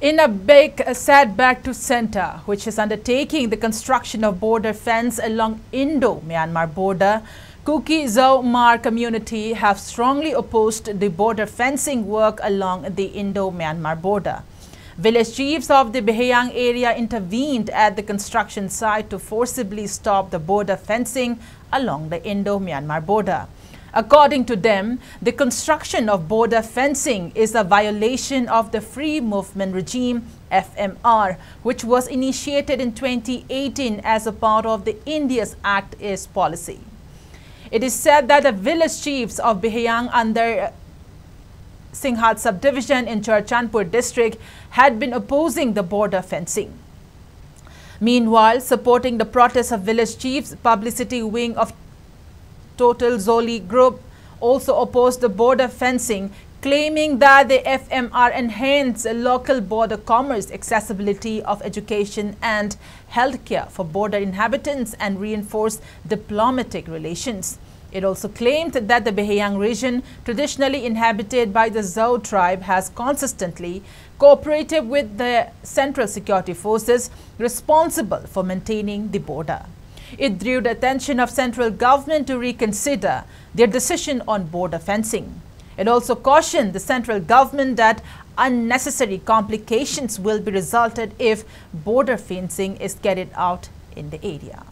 In a big setback to centre, which is undertaking the construction of border fence along Indo-Myanmar border, Kuki-Zow-Mar community have strongly opposed the border fencing work along the Indo-Myanmar border. Village chiefs of the Behiang area intervened at the construction site to forcibly stop the border fencing along the Indo-Myanmar border. According to them, the construction of border fencing is a violation of the Free Movement Regime (FMR), which was initiated in 2018 as a part of the India's Act East policy. It is said that the village chiefs of Behiang under Halt subdivision in Churachandpur district had been opposing the border fencing. Meanwhile, supporting the protest of village chiefs, publicity wing of Total Zoli group also opposed the border fencing, claiming that the FMR enhance local border commerce, accessibility of education and healthcare for border inhabitants and reinforce diplomatic relations. It also claimed that the Behiang region, traditionally inhabited by the Zow tribe, has consistently cooperated with the Central Security Forces responsible for maintaining the border. It drew the attention of central government to reconsider their decision on border fencing. It also cautioned the central government that unnecessary complications will be resulted if border fencing is carried out in the area.